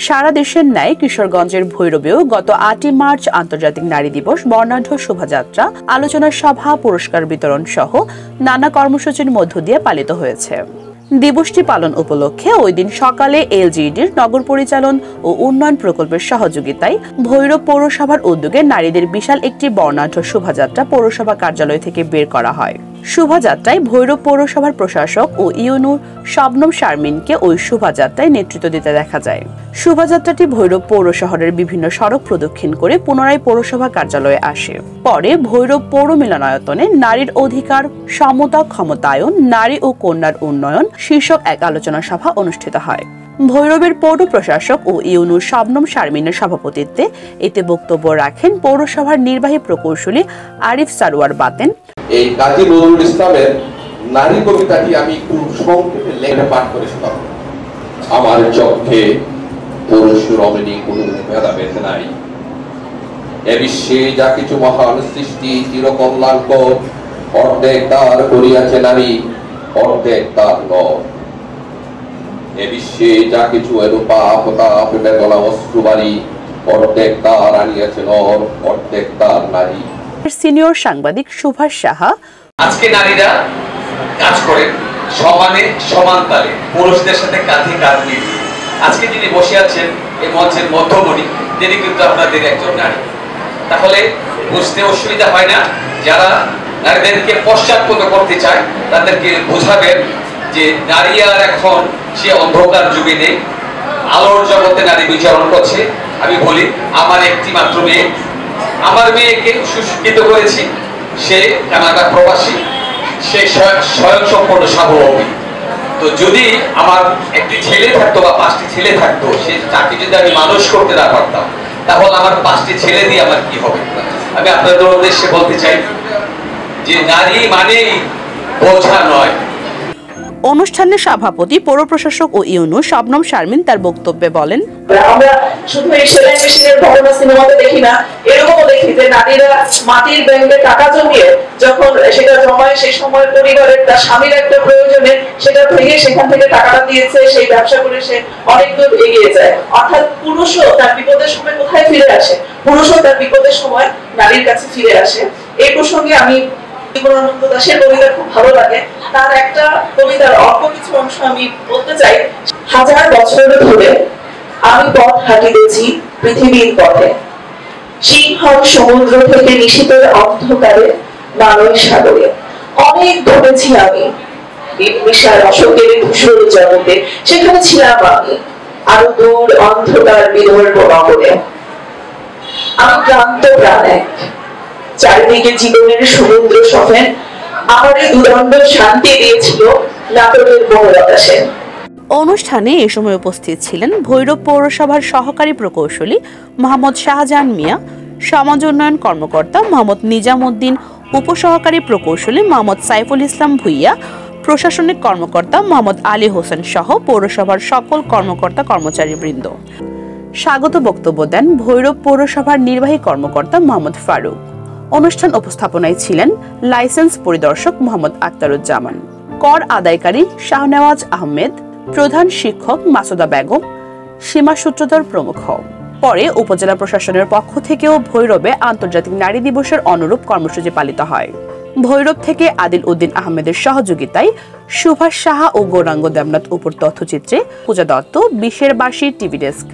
সারা দেশের ন্যায় কিশোরগঞ্জের ভৈরবেও গত ৮ই মার্চ আন্তর্জাতিক নারী দিবস বর্ণাঢ্য শোভাযাত্রা, আলোচনা সভা, পুরস্কার বিতরণ সহ নানা কর্মসূচির মধ্য দিয়ে পালিত হয়েছে। দিবসটি পালন উপলক্ষে ওই দিন সকালে এলজিইডির নগর পরিচালন ও উন্নয়ন প্রকল্পের সহযোগিতায় ভৈরব পৌরসভার উদ্যোগে নারীদের বিশাল একটি বর্ণাঢ্য শোভাযাত্রা পৌরসভা কার্যালয় থেকে বের করা হয়। শোভাযাত্রায় ভৈরব পৌরসভার প্রশাসক ও ইউনুর শবনম শারমিনকে ওই শোভাযাত্রায় নেতৃত্ব দিতে দেখা যায়। শোভাযাত্রাটি ভৈরব পৌর শহরের বিভিন্ন সড়ক প্রদক্ষিণ করে পুনরায় পৌরসভা কার্যালয়ে আসে। পরে ভৈরব পৌর মিলনায়তনে নারীর অধিকার, সমতা, ক্ষমতায়ন, নারী ও কন্যার উন্নয়ন শীর্ষক এক আলোচনা সভা অনুষ্ঠিত হয়। ভৈরবের পৌর প্রশাসক ও ইউনুর শবনম শারমিনের সভাপতিত্বে এতে বক্তব্য রাখেন পৌরসভার নির্বাহী প্রকৌশলী আরিফ সারোয়ার বাতেন। এই কাজী নজরুল ইসলামের নারী কবিতাটি আমি একটু সংক্ষেপে লেখে পাঠ করে শোনাবো। আমার চক্ষে পুরুষ রমণী কোনো ভেদাভেদ নাই, এ বিশ্বে যা কিছু মহান সৃষ্টি চিরকল্যাণকর, অর্ধেক তার করিয়াছে নারী, অর্ধেক তার নর। এ বিশ্বে যা কিছু এরূপাপ তাপ বেদনা অশ্রুবাড়ি, অর্ধেক তার আনিয়াছে নর, অর্ধেক তার নারী। সিনিয়র সাংবাদিক সুভাষ সাহা, আজকে নারীরা কাজ করেন সমানে সমান তালে পুরুষদের সাথে কাঁধে কাঁধ মিলিয়ে। আজকে যিনি বসে আছেন এই মঞ্চের মধ্যমণি, তিনি কিন্তু আপনাদের একজন নারী। তাহলে বুঝতে অসুবিধা হয় না, যারা নারীদেরকে পশ্চাৎপদ করতে চায় তাদেরকে বোঝাবেন যে নারী আর এখন সে অন্ধকার যুগে নেই, আলোর জগতে নারী বিচরণ করছে। আমি বলি, আমার একটি মাত্র মেয়ে, আমার মেয়েকে সুশিক্ষিত করেছি, সে কানাডা প্রবাসী, সে স্বয়ংসম্পূর্ণ স্বাবলম্বী। তো যদি আমার একটি ছেলে থাকতো বা 5টি ছেলে থাকতো, সে তাকে যদি আমি মানুষ করতে না পারতাম, তাহলে আমার 5টি ছেলে দিয়ে আমার কি হবে? আমি আপনাদের উদ্দেশ্যে বলতে চাই যে নারী মানেই বোঝা নয়। অনুষ্ঠানের সভাপতি পৌর প্রশাসক ও ইউনু শবনম শারমিন তার বক্তব্যে বলেন, আমরা শুধু এই সেলাই মেশিনের ঘটনা সিনেমাতে দেখি না, এরকমও দেখি যে নারীরা মাটির ব্যাংকে টাকা জমিয়ে যখন সেটা জমায়, সেই সময় পরিবারের তার স্বামীর একটা প্রয়োজনে সেটা ভেঙে সেখান থেকে টাকাটা দিয়েছে, সেই ব্যবসা করে সে অনেক দূর এগিয়ে যায়। অর্থাৎ পুরুষও তার বিপদের সময় কোথায় ফিরে আসে? পুরুষও তার বিপদের সময় নারীর কাছে ফিরে আসে। এই প্রসঙ্গে আমি জীবনানন্দ দাশের কবিতা খুব ভালো লাগে। তার একটা কবিতার অল্প কিছু অংশ আমি বলতে চাই। হাজার বছর ধরে আমি পথ হাঁটিতেছি পৃথিবীর পথে, সিংহল সমুদ্র থেকে নিশীথের অন্ধকারে মানব সাগরে। অনেক ঘুরেছি আমি নির্বিশাল অশোকের ধূসর জগতে, সেখানে ছিলাম আমি আরো দূর অন্ধকার বিদর্ভ নগরে। আমি ক্লান্ত প্রাণ এক, চারিদিকে জীবনের সমুদ্র সফেন, আমারে দুদণ্ড শান্তি দিয়েছিল নাটকের বনলতা সেন। অনুষ্ঠানে এ সময় উপস্থিত ছিলেন ভৈরব পৌরসভার সহকারী প্রকৌশলী মোহাম্মদ শাহজাহান মিয়া, সমাজ উন্নয়ন কর্মকর্তা মোহাম্মদ নিজাম উদ্দিন, উপসহকারী প্রকৌশলী মোহাম্মদ সাইফুল ইসলাম ভুইয়া, প্রশাসনিক কর্মকর্তা মোহাম্মদ আলী হোসেন সহ পৌরসভার সকল কর্মকর্তা কর্মচারীবৃন্দ। স্বাগত বক্তব্য দেন ভৈরব পৌরসভার নির্বাহী কর্মকর্তা মোহাম্মদ ফারুক। অনুষ্ঠান উপস্থাপনায় ছিলেন লাইসেন্স পরিদর্শক মোহাম্মদ আক্তারুজ্জামান, কর আদায়কারী শাহনেওয়াজ আহমেদ, প্রধান শিক্ষক মাসুদা বেগম, সীমা সূত্রধর প্রমুখ। পরে উপজেলা প্রশাসনের পক্ষ থেকেও ভৈরবে আন্তর্জাতিক নারী দিবসের অনুরূপ কর্মসূচি পালিত হয়। ভৈরব থেকে আদিল উদ্দিন আহমেদের সহযোগিতায় সুভাষ সাহা ও গৌরাঙ্গ দেবনাথ উপর তথ্যচিত্রে পূজা দত্ত, বিশের বাসী, টিভি ডেস্ক।